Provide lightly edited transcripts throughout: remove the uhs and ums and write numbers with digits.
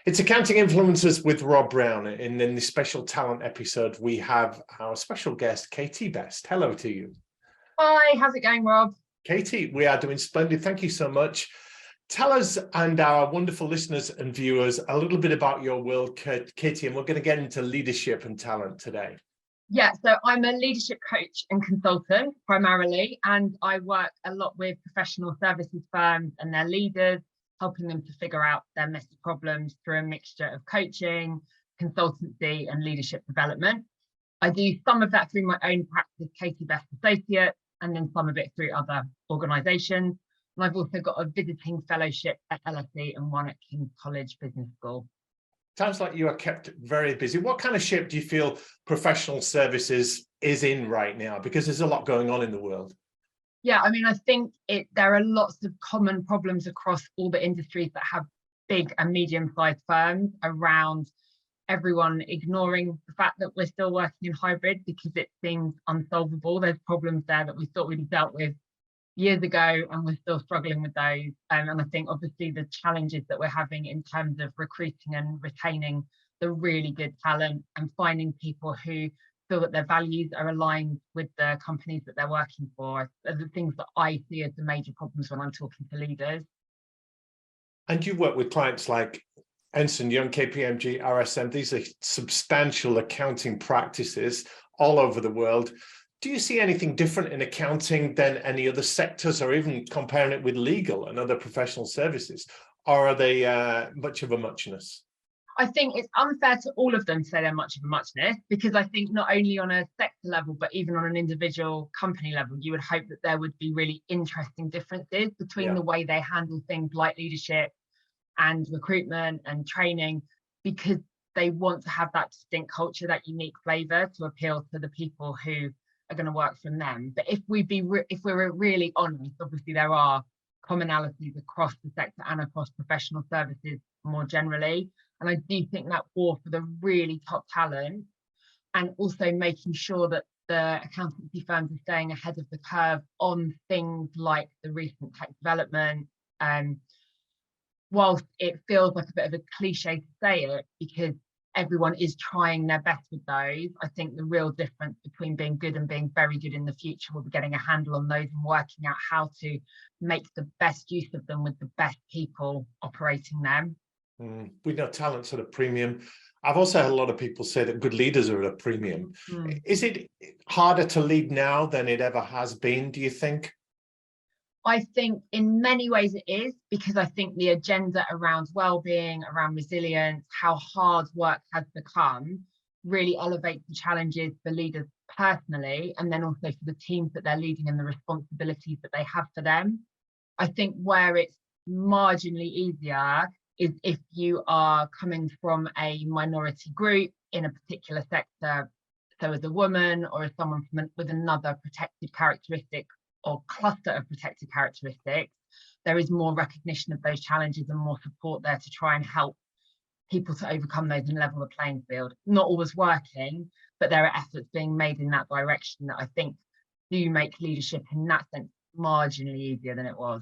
It's Accounting Influencers with Rob Brown. And in this special talent episode, we have our special guest, Katie Best. Hello to you. Hi, how's it going, Rob? Katie, we are doing splendid. Thank you so much. Tell us and our wonderful listeners and viewers a little bit about your world, Katie, and we're going to get into leadership and talent today. Yeah, so I'm a leadership coach and consultant primarily, and I work a lot with professional services firms and their leaders, helping them to figure out their messy problems through a mixture of coaching, consultancy, and leadership development. I do some of that through my own practice, Katie Best Associates, and then some of it through other organisations. And I've also got a visiting fellowship at LSE and one at King's College Business School. Sounds like you are kept very busy. What kind of shape do you feel professional services is in right now? Because there's a lot going on in the world. Yeah, I mean, I think there are lots of common problems across all the industries that have big and medium-sized firms around everyone ignoring the fact that we're still working in hybrid because it seems unsolvable. There's problems there that we thought we'd dealt with years ago, and we're still struggling with those. And I think obviously the challenges that we're having in terms of recruiting and retaining the really good talent and finding people who feel that their values are aligned with the companies that they're working for are the things that I see as the major problems when I'm talking to leaders. And you work with clients like Ernst & Young, KPMG, RSM. These are substantial accounting practices all over the world. Do you see anything different in accounting than any other sectors, or even comparing it with legal and other professional services? Or are they much of a muchness? I think it's unfair to all of them to say they're much of a muchness, because I think not only on a sector level, but even on an individual company level, you would hope that there would be really interesting differences between the way they handle things like leadership and recruitment and training, because they want to have that distinct culture, that unique flavour to appeal to the people who are going to work from them. But if we're really honest, obviously there are commonalities across the sector and across professional services more generally. And I do think that war for the really top talent, and also making sure that the accountancy firms are staying ahead of the curve on things like the recent tech development. Whilst it feels like a bit of a cliche to say it, because everyone is trying their best with those, I think the real difference between being good and being very good in the future will be getting a handle on those and working out how to make the best use of them with the best people operating them. We know talent's at a premium. I've also had a lot of people say that good leaders are at a premium. Is it harder to lead now than it ever has been, do you think? I think in many ways it is, because I think the agenda around well-being, around resilience, how hard work has become, really elevates the challenges for leaders personally, and then also for the teams that they're leading and the responsibilities that they have for them. I think where it's marginally easier is if you are coming from a minority group in a particular sector, so as a woman or as someone with another protected characteristic or cluster of protected characteristics, there is more recognition of those challenges and more support there to try and help people to overcome those and level the playing field. Not always working, but there are efforts being made in that direction that I think do make leadership in that sense marginally easier than it was.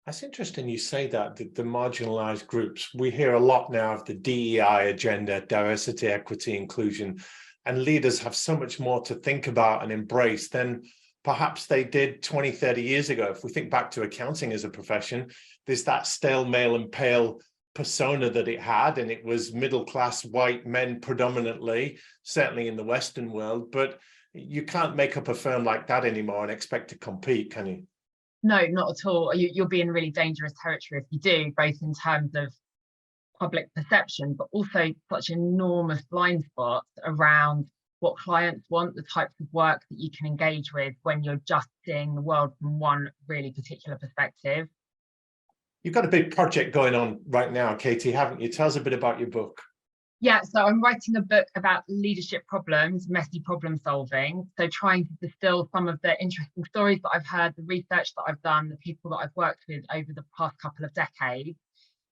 That's interesting you say that, the marginalized groups. We hear a lot now of the DEI agenda, diversity, equity, inclusion, and leaders have so much more to think about and embrace than perhaps they did 20, 30 years ago. If we think back to accounting as a profession, there's that stale, male and pale persona that it had, and it was middle-class white men predominantly, certainly in the Western world. But you can't make up a firm like that anymore and expect to compete, can you? No, not at all. You'll be in really dangerous territory if you do, both in terms of public perception, but also such enormous blind spots around what clients want, the types of work that you can engage with when you're just seeing the world from one really particular perspective. You've got a big project going on right now, Katie, haven't you? Tell us a bit about your book. Yeah, so I'm writing a book about leadership problems, messy problem solving. So trying to distill some of the interesting stories that I've heard, the research that I've done, the people that I've worked with over the past couple of decades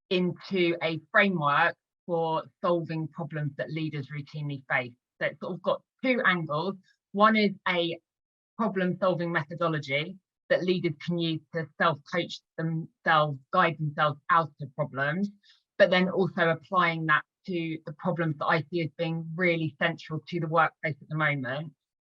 into a framework for solving problems that leaders routinely face. So it's sort of got two angles. One is a problem solving methodology that leaders can use to self-coach themselves, guide themselves out of problems. but then also applying that to the problems that I see as being really central to the workplace at the moment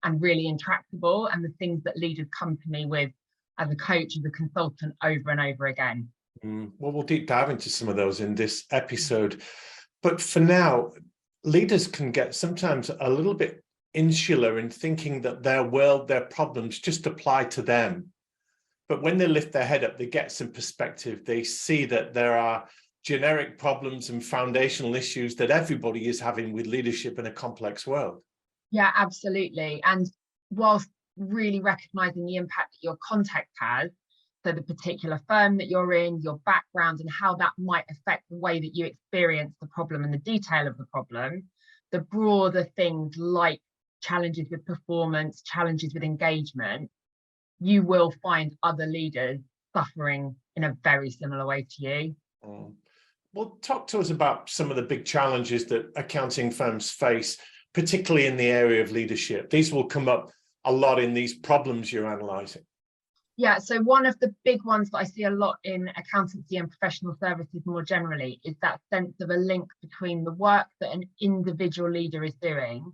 and really intractable, and the things that leaders come to me with as a coach, as a consultant, over and over again. Well, we'll deep dive into some of those in this episode. But for now, leaders can get sometimes a little bit insular in thinking that their world, their problems just apply to them. But when they lift their head up, they get some perspective. They see that there are generic problems and foundational issues that everybody is having with leadership in a complex world. Yeah, absolutely. And whilst really recognizing the impact that your context has, so the particular firm that you're in, your background, and how that might affect the way that you experience the problem and the detail of the problem, the broader things like challenges with performance, challenges with engagement, you will find other leaders suffering in a very similar way to you. Well, talk to us about some of the big challenges that accounting firms face, particularly in the area of leadership. These will come up a lot in these problems you're analysing. Yeah, so one of the big ones that I see a lot in accountancy and professional services more generally is that sense of a link between the work that an individual leader is doing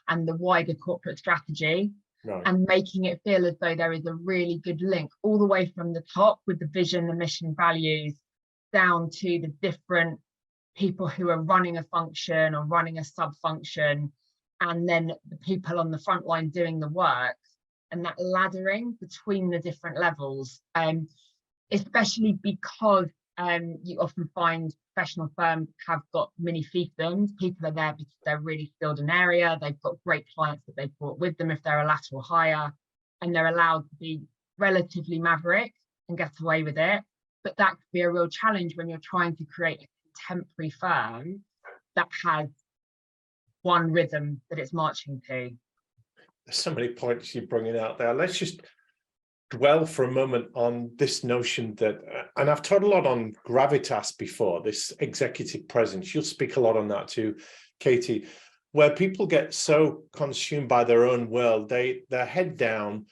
and the wider corporate strategy, right, and making it feel as though there is a really good link all the way from the top with the vision, the mission, values, down to the different people who are running a function or running a sub-function, and then the people on the front line doing the work, and that laddering between the different levels, especially because you often find professional firms have got mini fiefdoms. People are there because they're really skilled in an area, they've got great clients that they've brought with them if they're a lateral hire, and they're allowed to be relatively maverick and get away with it. But that could be a real challenge when you're trying to create a contemporary firm that has one rhythm that it's marching to. There's so many points you're bringing out there. Let's just dwell for a moment on this notion that, and I've taught a lot on gravitas before, this executive presence. You'll speak a lot on that too, Katie, where people get so consumed by their own world, they're head down,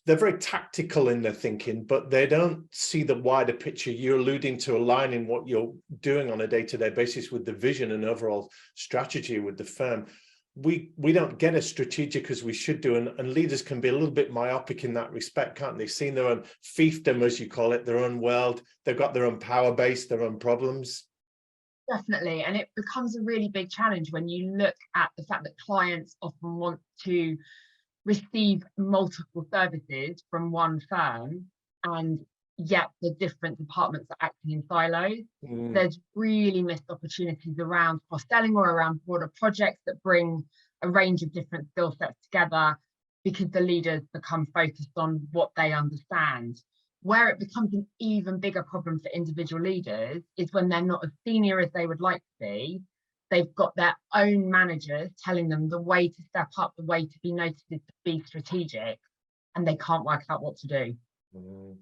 they're very tactical in their thinking, but they don't see the wider picture. You're alluding to aligning what you're doing on a day-to-day basis with the vision and overall strategy with the firm. We don't get as strategic as we should do, and leaders can be a little bit myopic in that respect, can't they? Seeing their own fiefdom, as you call it, their own world, they've got their own power base, their own problems. Definitely, and it becomes a really big challenge when you look at the fact that clients often want to receive multiple services from one firm, and yet the different departments are acting in silos. There's really missed opportunities around cross-selling or around broader projects that bring a range of different skill sets together, because the leaders become focused on what they understand. Where it becomes an even bigger problem for individual leaders is when they're not as senior as they would like to be. They've got their own managers telling them the way to step up, the way to be noticed is to be strategic, and they can't work out what to do.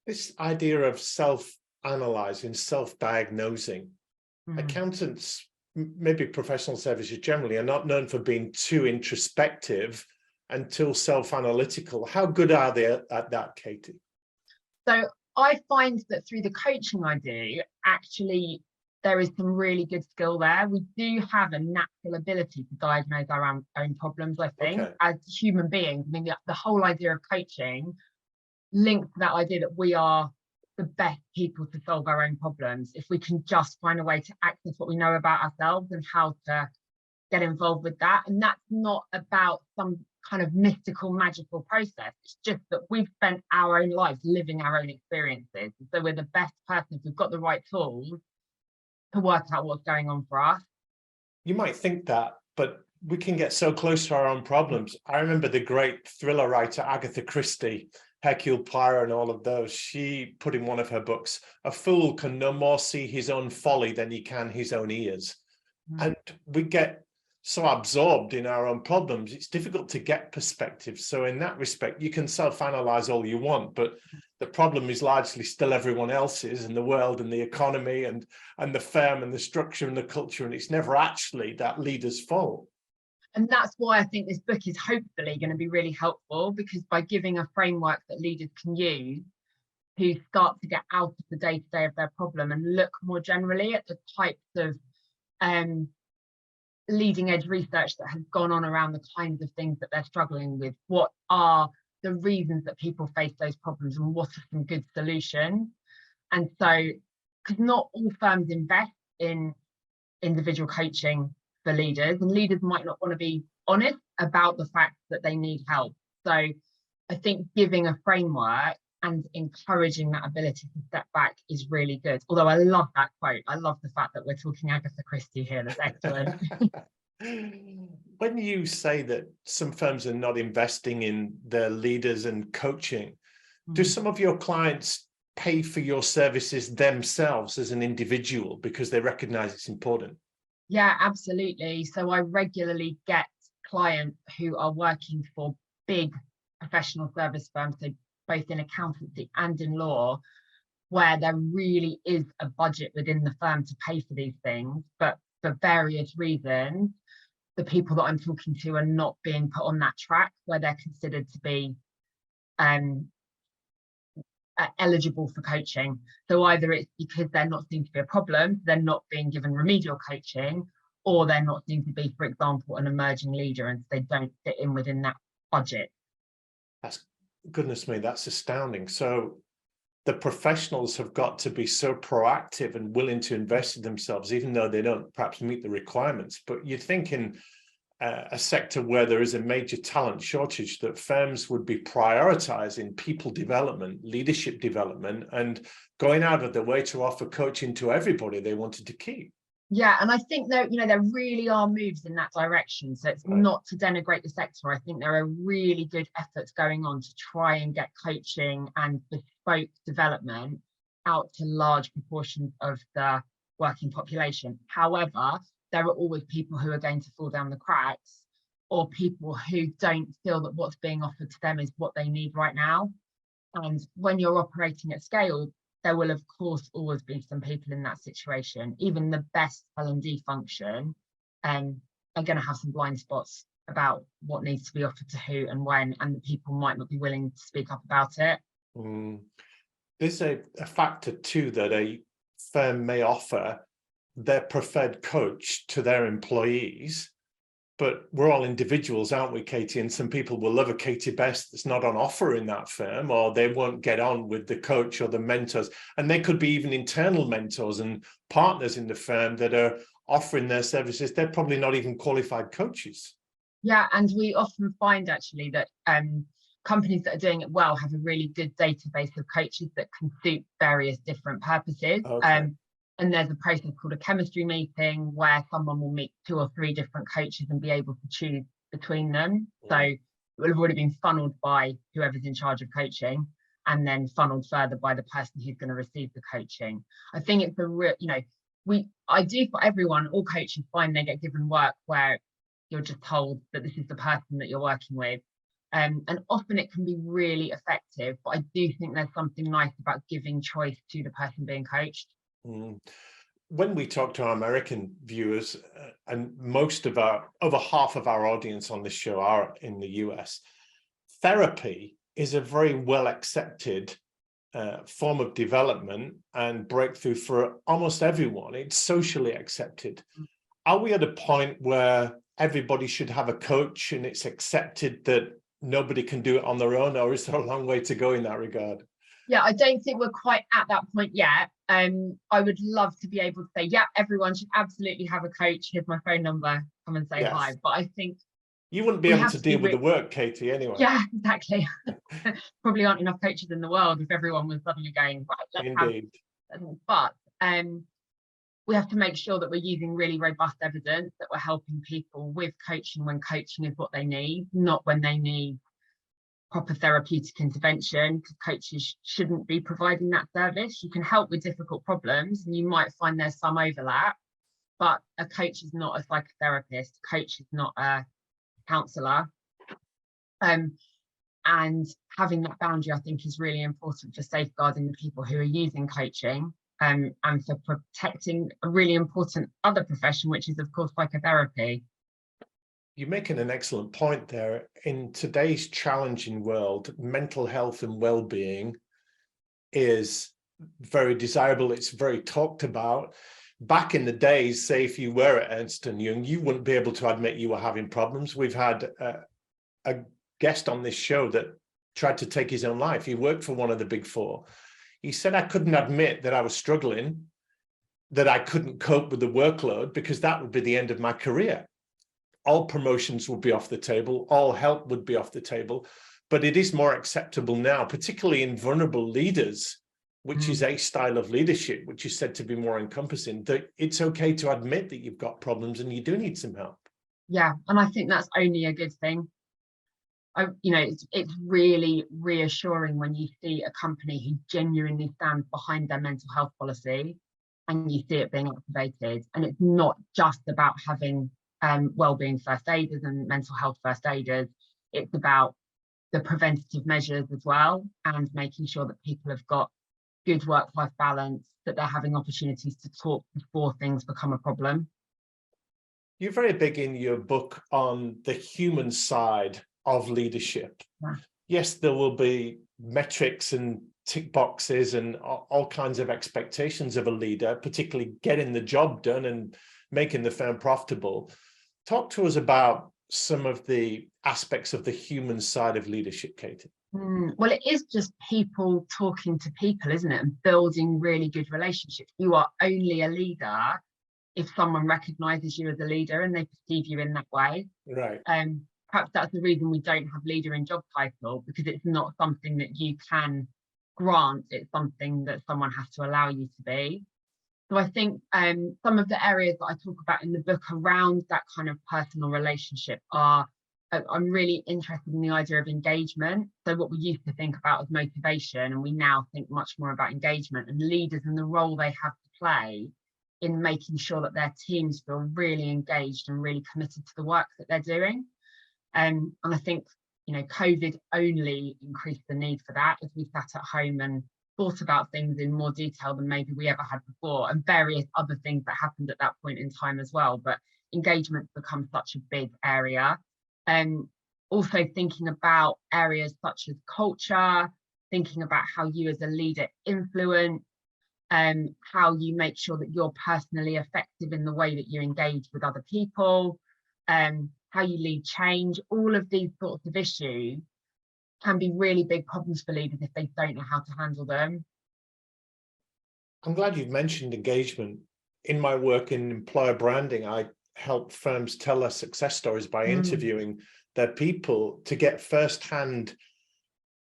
This idea of self-analyzing, self-diagnosing, accountants, maybe professional services generally, are not known for being too introspective and too self-analytical. How good are they at that, Katie? So I find that through the coaching I do, actually, there is some really good skill there. We do have a natural ability to diagnose our own problems, I think, as human beings. I mean, the whole idea of coaching links to that idea that we are the best people to solve our own problems if we can just find a way to access what we know about ourselves and how to get involved with that. And that's not about some kind of mystical, magical process. It's just that we've spent our own lives living our own experiences. And so we're the best person if we've got the right tools to work out what's going on for us. You might think that, but we can get so close to our own problems. I remember the great thriller writer Agatha Christie, Hercule Poirot and all of those. She put in one of her books, a fool can no more see his own folly than he can his own ears. And we get so absorbed in our own problems, it's difficult to get perspective. So in that respect, you can self-analyze all you want, but the problem is largely still everyone else's, and the world and the economy and the firm and the structure and the culture, and it's never actually that leader's fault. And that's why I think this book is hopefully going to be really helpful, because by giving a framework that leaders can use to start to get out of the day-to-day of their problem and look more generally at the types of leading edge research that has gone on around the kinds of things that they're struggling with. What are the reasons that people face those problems, and what are some good solutions? And so, because not all firms invest in individual coaching for leaders, and leaders might not want to be honest about the fact that they need help. So I think giving a framework and encouraging that ability to step back is really good. Although I love that quote. I love the fact that we're talking Agatha Christie here. That's excellent. When you say that some firms are not investing in their leaders and coaching, do some of your clients pay for your services themselves as an individual because they recognize it's important? Yeah, absolutely. So I regularly get clients who are working for big professional service firms, so both in accountancy and in law, where there really is a budget within the firm to pay for these things, but for various reasons, the people that I'm talking to are not being put on that track where they're considered to be eligible for coaching. So either it's because they're not seen to be a problem, they're not being given remedial coaching, or they're not seen to be, for example, an emerging leader, and they don't fit in within that budget. That's, goodness me, that's astounding. So the professionals have got to be so proactive and willing to invest in themselves, even though they don't perhaps meet the requirements. But you'd think in a sector where there is a major talent shortage, that firms would be prioritizing people development, leadership development, and going out of their way to offer coaching to everybody they wanted to keep. Yeah, and I think that, there really are moves in that direction. So it's not to denigrate the sector. I think there are really good efforts going on to try and get coaching and bespoke development out to large proportions of the working population. However, there are always people who are going to fall down the cracks, or people who don't feel that what's being offered to them is what they need right now. And when you're operating at scale, there will of course always be some people in that situation. Even the best L&D function are going to have some blind spots about what needs to be offered to who and when, and the people might not be willing to speak up about it. There's a factor too, that a firm may offer their preferred coach to their employees, but we're all individuals, aren't we, Katie? And some people will love a Katie Best that's not on offer in that firm, or they won't get on with the coach or the mentors. And they could be even internal mentors and partners in the firm that are offering their services. They're probably not even qualified coaches. Yeah, and we often find actually that companies that are doing it well have a really good database of coaches that can suit various different purposes. Okay. And there's a process called a chemistry meeting where someone will meet 2 or 3 different coaches and be able to choose between them. So it will have already been funneled by whoever's in charge of coaching, and then funneled further by the person who's going to receive the coaching. I think it's a real, I do for everyone, all coaches find they get given work where you're just told that this is the person that you're working with. And often it can be really effective, but I do think there's something nice about giving choice to the person being coached. When we talk to our American viewers, and most of over half of our audience on this show are in the US, therapy is a very well accepted form of development and breakthrough for almost everyone. It's socially accepted. Are we at a point where everybody should have a coach and it's accepted that nobody can do it on their own, or is there a long way to go in that regard? Yeah, I don't think we're quite at that point yet. I would love to be able to say, yeah, everyone should absolutely have a coach. Here's my phone number. Come and say hi. But I think you wouldn't be able to deal with the work, Katie, anyway. Yeah, exactly. Probably aren't enough coaches in the world if everyone was suddenly going, right, let's have. But we have to make sure that we're using really robust evidence, that we're helping people with coaching when coaching is what they need, not when they need proper therapeutic intervention, because coaches shouldn't be providing that service. You can help with difficult problems and you might find there's some overlap, but a coach is not a psychotherapist, a coach is not a counsellor. And having that boundary, I think, is really important for safeguarding the people who are using coaching, and for protecting a really important other profession, which is, of course, psychotherapy. You're making an excellent point there. In today's challenging world, mental health and well-being is very desirable. It's very talked about. Back in the days, say if you were at Ernst & Young, you wouldn't be able to admit you were having problems. We've had a guest on this show that tried to take his own life. He worked for one of the big four. He said, I couldn't admit that I was struggling, that I couldn't cope with the workload, because that would be the end of my career. All promotions would be off the table, all help would be off the table. But it is more acceptable now, particularly in vulnerable leaders, which is a style of leadership, which is said to be more encompassing, that it's okay to admit that you've got problems and you do need some help. Yeah, and I think that's only a good thing. It's really reassuring when you see a company who genuinely stands behind their mental health policy and you see it being activated. And it's not just about having wellbeing first aiders and mental health first aiders. It's about the preventative measures as well, and making sure that people have got good work-life balance, that they're having opportunities to talk before things become a problem. You're very big in your book on the human side of leadership. Yeah. Yes, there will be metrics and tick boxes and all kinds of expectations of a leader, particularly getting the job done and making the firm profitable. Talk to us about some of the aspects of the human side of leadership, Katie. Well, it is just people talking to people, isn't it? And building really good relationships. You are only a leader if someone recognizes you as a leader and they perceive you in that way. Right. Perhaps that's the reason we don't have leader in job title, because it's not something that you can grant. It's something that someone has to allow you to be. So I think some of the areas that I talk about in the book around that kind of personal relationship are, I'm really interested in the idea of engagement. So what we used to think about as motivation, and we now think much more about engagement, and leaders and the role they have to play in making sure that their teams feel really engaged and really committed to the work that they're doing. And I think, COVID only increased the need for that as we sat at home and thought about things in more detail than maybe we ever had before, and various other things that happened at that point in time as well. But engagement's become such a big area. Also thinking about areas such as culture, thinking about how you as a leader influence, how you make sure that you're personally effective in the way that you engage with other people, how you lead change. All of these sorts of issues can be really big problems for leaders if they don't know how to handle them. I'm glad you've mentioned engagement. In my work in employer branding, I help firms tell their success stories by interviewing their people to get first-hand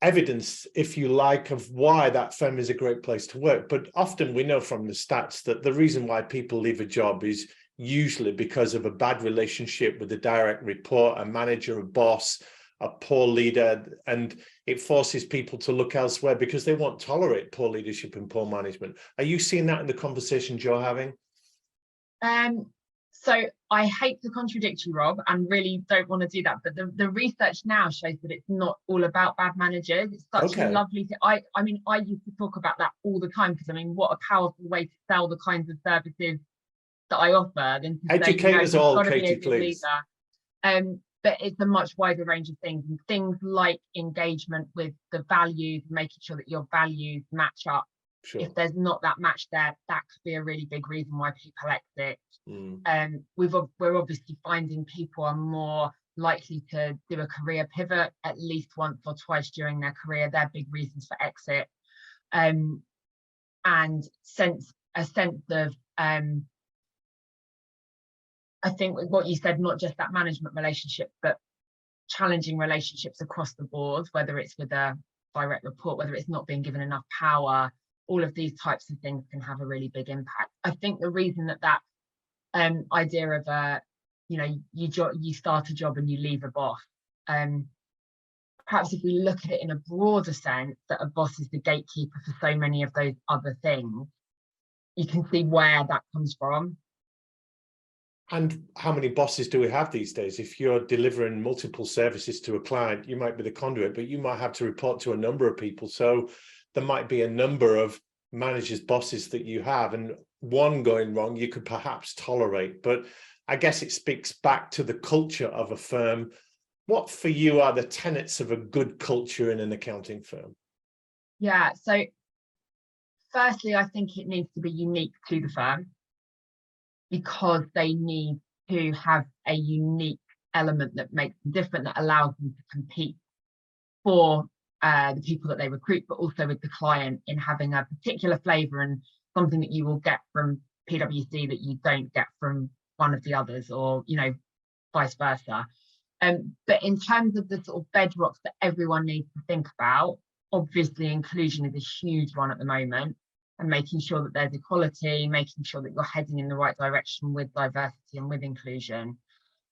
evidence, if you like, of why that firm is a great place to work. But often we know from the stats that the reason why people leave a job is usually because of a bad relationship with a direct report, a manager, a boss, a poor leader, and it forces people to look elsewhere because they won't tolerate poor leadership and poor management. Are you seeing that in the conversations you're having? So I hate to contradict you, Rob, and really don't want to do that, but the research now shows that it's not all about bad managers. It's such a lovely thing. I mean, I used to talk about that all the time, because what a powerful way to sell the kinds of services that I offer than to educate us all, Katie, please. But it's a much wider range of things, and things like engagement with the values, making sure that your values match up. Sure. If there's not that match there, that could be a really big reason why people exit. We're obviously finding people are more likely to do a career pivot at least once or twice during their career. They're big reasons for exit. And a sense of I think with what you said, not just that management relationship, but challenging relationships across the board, whether it's with a direct report, whether it's not being given enough power, all of these types of things can have a really big impact. I think the reason that idea of you start a job and you leave a boss, perhaps if we look at it in a broader sense, that a boss is the gatekeeper for so many of those other things, you can see where that comes from. And how many bosses do we have these days? If you're delivering multiple services to a client, you might be the conduit, but you might have to report to a number of people. So there might be a number of managers, bosses that you have, and one going wrong, you could perhaps tolerate. But I guess it speaks back to the culture of a firm. What for you are the tenets of a good culture in an accounting firm? Yeah, so firstly, I think it needs to be unique to the firm, because they need to have a unique element that makes them different, that allows them to compete for the people that they recruit, but also with the client, in having a particular flavour and something that you will get from PwC that you don't get from one of the others, or, you know, vice versa. But in terms of the sort of bedrocks that everyone needs to think about, obviously inclusion is a huge one at the moment, and making sure that there's equality, making sure that you're heading in the right direction with diversity and with inclusion.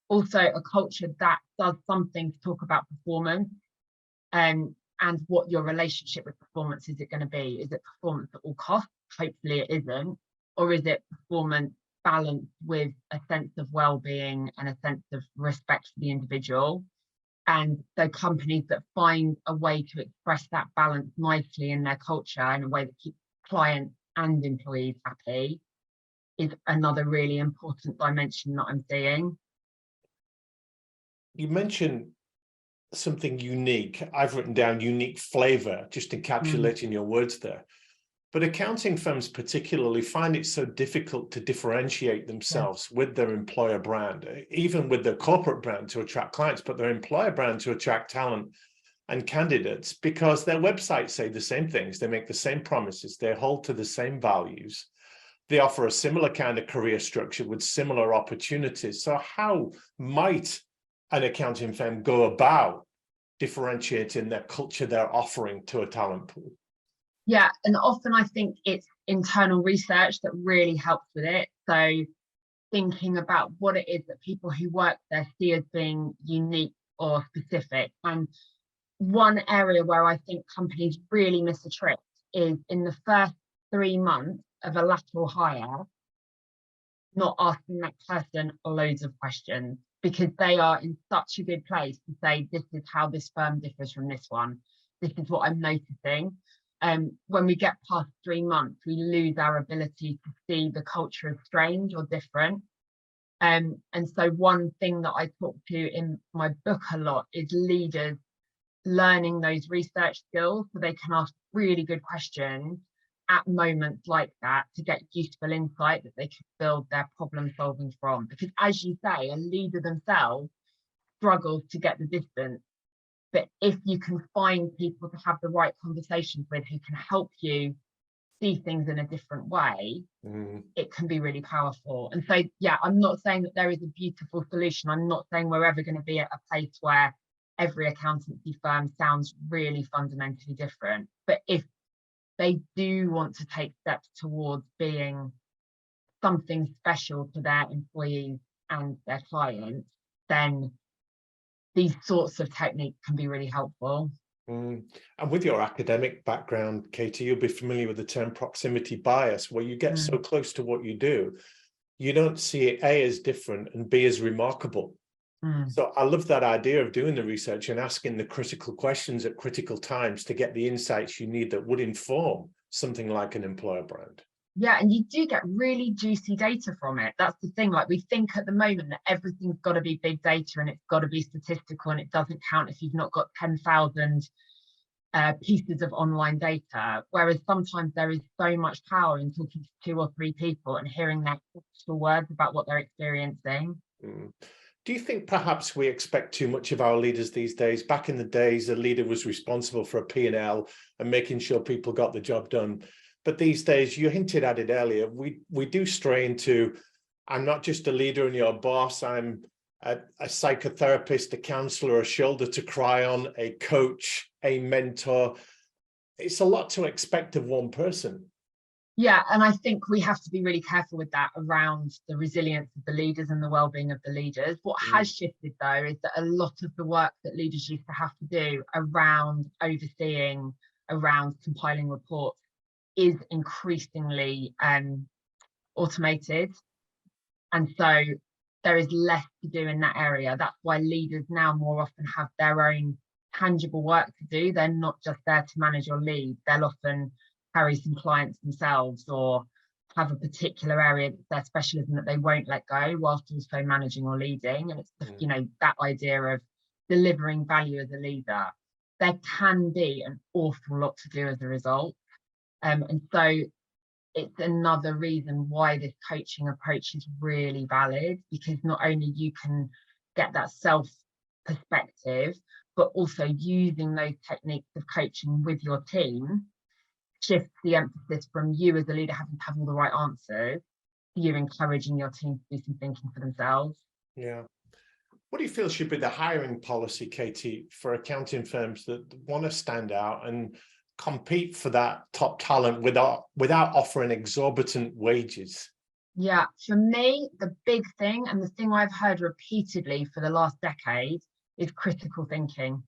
Also, a culture that does something to talk about performance, and what your relationship with performance is. It going to be? Is it performance at all costs? Hopefully it isn't. Or is it performance balanced with a sense of well-being and a sense of respect for the individual? And so companies that find a way to express that balance nicely in their culture, in a way that keeps clients and employees happy, is another really important dimension that I'm seeing. You mentioned something unique. I've written down unique flavour, just encapsulating your words there. But accounting firms particularly find it so difficult to differentiate themselves with their employer brand, even with their corporate brand to attract clients, but their employer brand to attract talent and candidates, because their websites say the same things. They make the same promises. They hold to the same values. They offer a similar kind of career structure with similar opportunities. So how might an accounting firm go about differentiating their culture they're offering to a talent pool? Yeah, and often I think it's internal research that really helps with it. So thinking about what it is that people who work there see as being unique or specific. And one area where I think companies really miss a trick is in the first 3 months of a lateral hire, not asking that person loads of questions, because they are in such a good place to say, this is how this firm differs from this one. This is what I'm noticing. When we get past 3 months, we lose our ability to see the culture as strange or different. And so one thing that I talk to in my book a lot is leaders learning those research skills, so they can ask really good questions at moments like that to get useful insight that they can build their problem solving from. Because as you say, a leader themselves struggles to get the distance. But if you can find people to have the right conversations with, who can help you see things in a different way, it can be really powerful. And so, yeah, I'm not saying that there is a beautiful solution. I'm not saying we're ever going to be at a place where every accountancy firm sounds really fundamentally different. But if they do want to take steps towards being something special to their employees and their clients, then these sorts of techniques can be really helpful. And with your academic background, Katie, you'll be familiar with the term proximity bias, where you get so close to what you do, you don't see it A as different and B as remarkable. So I love that idea of doing the research and asking the critical questions at critical times to get the insights you need that would inform something like an employer brand. Yeah, and you do get really juicy data from it. That's the thing. Like, we think at the moment that everything's got to be big data and it's got to be statistical, and it doesn't count if you've not got 10,000 pieces of online data. Whereas sometimes there is so much power in talking to 2 or 3 people and hearing their actual words about what they're experiencing. Do you think perhaps we expect too much of our leaders these days? Back in the days, a leader was responsible for a P&L and making sure people got the job done. But these days, you hinted at it earlier, we do stray into, I'm not just a leader and your boss, I'm a psychotherapist, a counselor, a shoulder to cry on, a coach, a mentor. It's a lot to expect of one person. Yeah, and I think we have to be really careful with that, around the resilience of the leaders and the well-being of the leaders. What has shifted, though, is that a lot of the work that leaders used to have to do around overseeing, around compiling reports, is increasingly automated. And so there is less to do in that area. That's why leaders now more often have their own tangible work to do. They're not just there to manage or lead. They'll often carry some clients themselves, or have a particular area that's their specialism that they won't let go, whilst also managing or leading. And it's you know, that idea of delivering value as a leader. There can be an awful lot to do as a result. And so it's another reason why this coaching approach is really valid, because not only you can get that self perspective, but also using those techniques of coaching with your team shifts the emphasis from you as a leader having to have all the right answers to you encouraging your team to do some thinking for themselves. Yeah. What do you feel should be the hiring policy, Katie, for accounting firms that want to stand out and compete for that top talent without offering exorbitant wages? Yeah, for me, the big thing, and the thing I've heard repeatedly for the last decade, is critical thinking.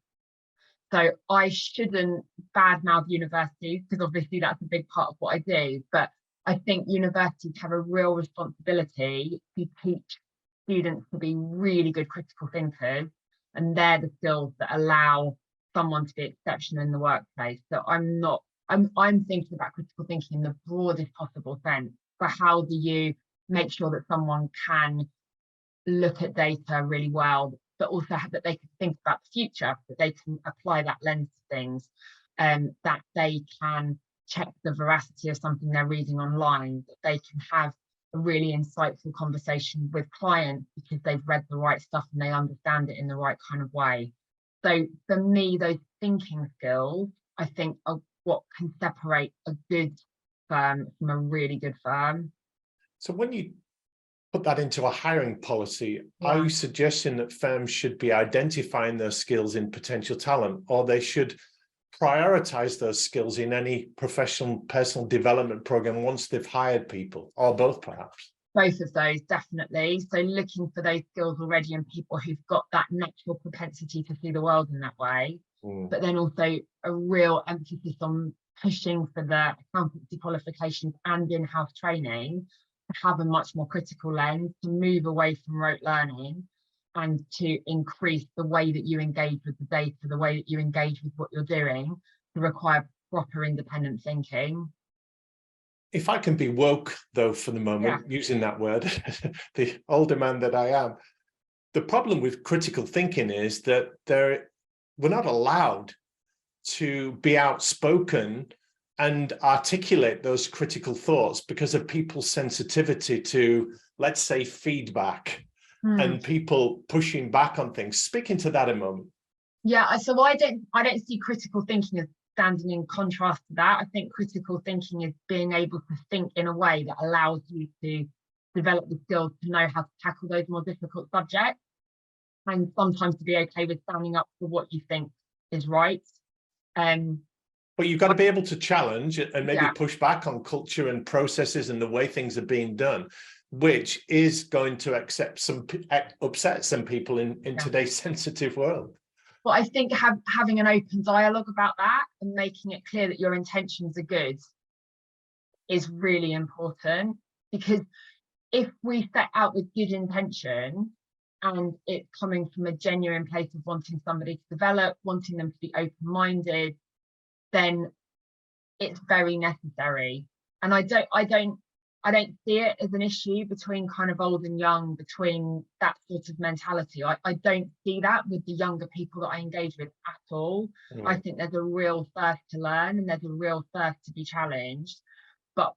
So I shouldn't badmouth universities, because obviously that's a big part of what I do, but I think universities have a real responsibility to teach students to be really good critical thinkers, and they're the skills that allow someone to be exceptional in the workplace. So I'm thinking about critical thinking in the broadest possible sense. For how do you make sure that someone can look at data really well, but also that they can think about the future, that they can apply that lens to things, that they can check the veracity of something they're reading online, that they can have a really insightful conversation with clients because they've read the right stuff and they understand it in the right kind of way. So for me, those thinking skills, I think, are what can separate a good firm from a really good firm. So when you put that into a hiring policy, are you suggesting that firms should be identifying those skills in potential talent, or they should prioritize those skills in any professional personal development program once they've hired people, or both perhaps? Both of those, definitely. So looking for those skills already in people who've got that natural propensity to see the world in that way, but then also a real emphasis on pushing for the accountancy qualifications and in-house training to have a much more critical lens, to move away from rote learning and to increase the way that you engage with the data, the way that you engage with what you're doing, to require proper independent thinking. If I can be woke, though, for the moment, using that word, the older man that I am, the problem with critical thinking is that we're not allowed to be outspoken and articulate those critical thoughts because of people's sensitivity to, let's say, feedback and people pushing back on things. Speak into that a moment. Yeah, so I don't see critical thinking as standing in contrast to that. I think critical thinking is being able to think in a way that allows you to develop the skills to know how to tackle those more difficult subjects, and sometimes to be okay with standing up for what you think is right. But you've got to be able to challenge and maybe push back on culture and processes and the way things are being done, which is going to upset some people in today's sensitive world. Well, I think having an open dialogue about that and making it clear that your intentions are good is really important, because if we set out with good intention and it's coming from a genuine place of wanting somebody to develop, wanting them to be open-minded, then it's very necessary. And I don't see it as an issue between kind of old and young, between that sort of mentality. I don't see that with the younger people that I engage with at all. I think there's a real thirst to learn and there's a real thirst to be challenged, but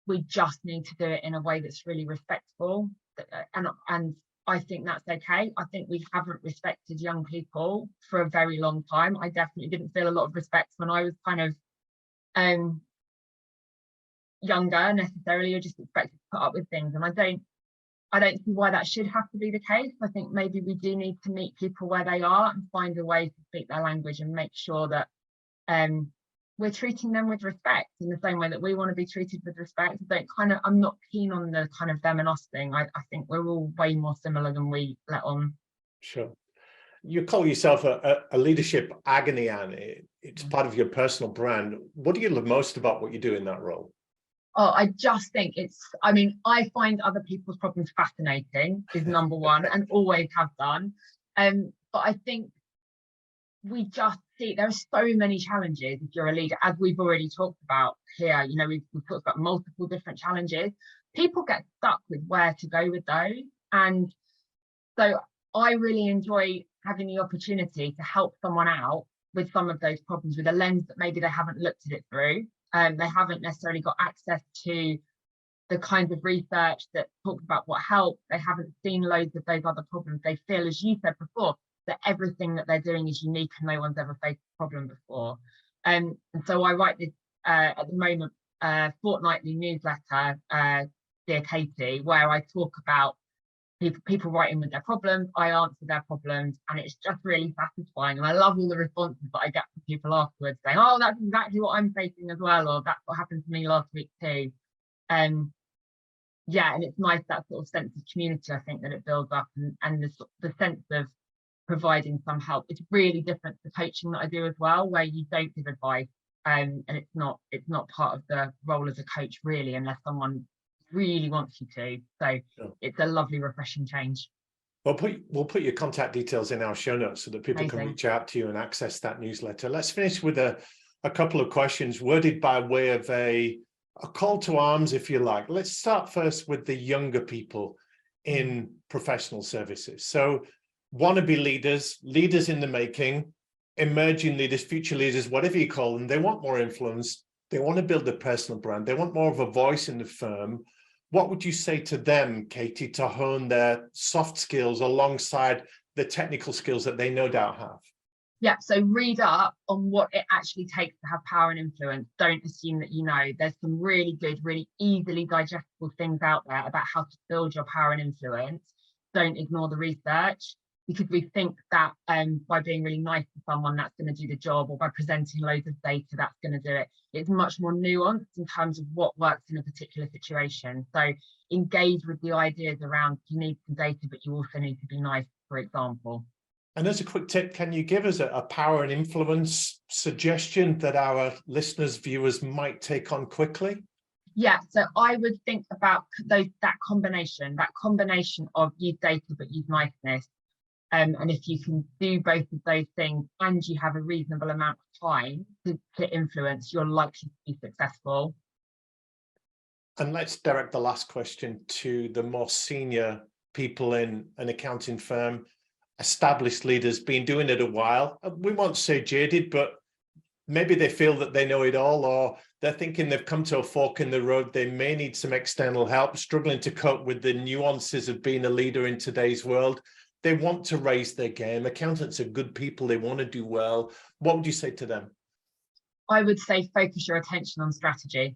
we just need to do it in a way that's really respectful. And I think that's okay. I think we haven't respected young people for a very long time. I definitely didn't feel a lot of respect when I was kind of younger necessarily. You're just expected to put up with things, and I don't see why that should have to be the case. I think maybe we do need to meet people where they are and find a way to speak their language and make sure that we're treating them with respect in the same way that we want to be treated with respect. I'm not keen on the kind of them and us thing. I think we're all way more similar than we let on. Sure. You call yourself a leadership agony, Anne. It's part of your personal brand. What do you love most about what you do in that role? Oh, I just think I find other people's problems fascinating is number one, and always have done. But I think we just see there are so many challenges if you're a leader, as we've already talked about here. You know, we've talked about multiple different challenges. People get stuck with where to go with those. And so I really enjoy having the opportunity to help someone out with some of those problems with a lens that maybe they haven't looked at it through. They haven't necessarily got access to the kinds of research that talks about what helps. They haven't seen loads of those other problems. They feel, as you said before, that everything that they're doing is unique and no one's ever faced a problem before. And so I write this at the moment fortnightly newsletter, Dear Katie, where I talk about people writing with their problems. I answer their problems, and it's just really satisfying. And I love all the responses that I get from people afterwards saying, oh, that's exactly what I'm facing as well, or that's what happened to me last week too. Yeah, and it's nice, that sort of sense of community, I think, that it builds up, and the sense of providing some help. It's really different to coaching that I do as well, where you don't give advice, and it's not part of the role as a coach really, unless someone really wants you to. So sure. It's a lovely, refreshing change. We'll put your contact details in our show notes so that people can reach out to you and access that newsletter. Let's finish with a couple of questions worded by way of a call to arms, if you like. Let's start first with the younger people in professional services. So wannabe leaders, leaders in the making, emerging leaders, future leaders, whatever you call them, they want more influence. They want to build a personal brand. They want more of a voice in the firm. What would you say to them, Katie, to hone their soft skills alongside the technical skills that they no doubt have? Yeah, so read up on what it actually takes to have power and influence. Don't assume that you know. There's some really good, really easily digestible things out there about how to build your power and influence. Don't ignore the research, because we think that by being really nice to someone, that's going to do the job, or by presenting loads of data, that's going to do it. It's much more nuanced in terms of what works in a particular situation. So engage with the ideas around, you need some data, but you also need to be nice, for example. And as a quick tip, can you give us a power and influence suggestion that our listeners, viewers might take on quickly? Yeah, so I would think about that combination of use data but use niceness. And if you can do both of those things and you have a reasonable amount of time to influence, you're likely to be successful. And let's direct the last question to the more senior people in an accounting firm, established leaders, been doing it a while. We won't say jaded, but maybe they feel that they know it all, or they're thinking they've come to a fork in the road. They may need some external help, struggling to cope with the nuances of being a leader in today's world. They want to raise their game. Accountants are good people. They want to do well. What would you say to them? I would say focus your attention on strategy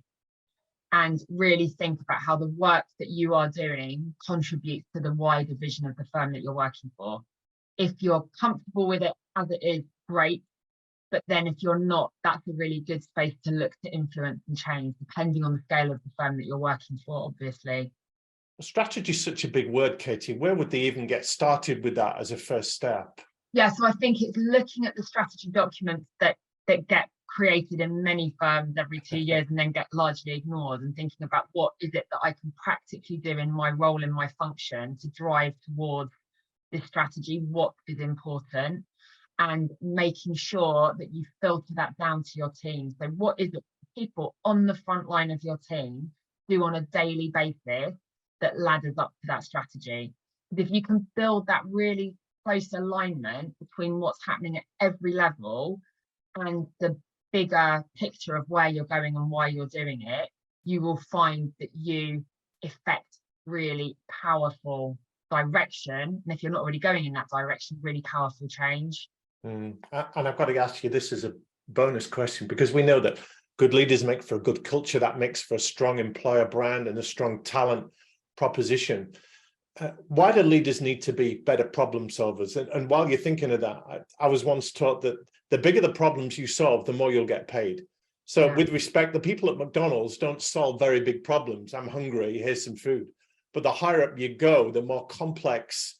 and really think about how the work that you are doing contributes to the wider vision of the firm that you're working for. If you're comfortable with it as it is, great. But then if you're not, that's a really good space to look to influence and change, depending on the scale of the firm that you're working for, obviously. Strategy is such a big word, Katie. Where would they even get started with that as a first step? Yeah, so I think it's looking at the strategy documents that get created in many firms every 2 years and then get largely ignored, and thinking about what is it that I can practically do in my role, in my function, to drive towards this strategy, what is important, and making sure that you filter that down to your team. So what is it people on the front line of your team do on a daily basis that ladders up to that strategy? But if you can build that really close alignment between what's happening at every level and the bigger picture of where you're going and why you're doing it, you will find that you effect really powerful direction. And if you're not already going in that direction, really powerful change. And I've got to ask you this as a bonus question, because we know that good leaders make for a good culture, that makes for a strong employer brand and a strong talent proposition. Why do leaders need to be better problem solvers? And while you're thinking of that, I was once taught that the bigger the problems you solve, the more you'll get paid. So yeah. With respect, the people at McDonald's don't solve very big problems. I'm hungry, here's some food. But the higher up you go, the more complex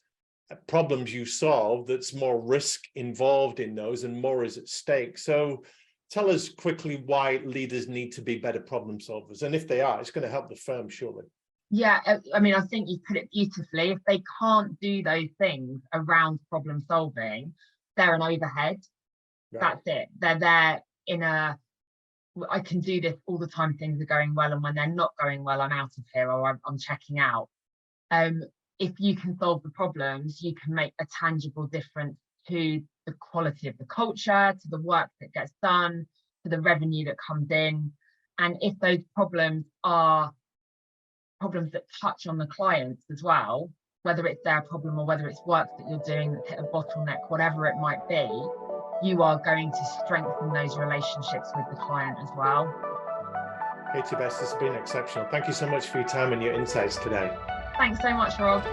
problems you solve, that's more risk involved in those and more is at stake. So tell us quickly why leaders need to be better problem solvers. And if they are, it's going to help the firm, surely. Yeah, I mean, I think you put it beautifully. If they can't do those things around problem solving, they're an overhead. Right. That's it. They're there in a, I can do this all the time, things are going well, and when they're not going well, I'm out of here, or I'm checking out. If you can solve the problems, you can make a tangible difference to the quality of the culture, to the work that gets done, to the revenue that comes in. And if those problems are problems that touch on the clients as well, whether it's their problem or whether it's work that you're doing that's hit a bottleneck, whatever it might be, you are going to strengthen those relationships with the client as well. Katie Best, this has been exceptional. Thank you so much for your time and your insights today. Thanks so much, Rob.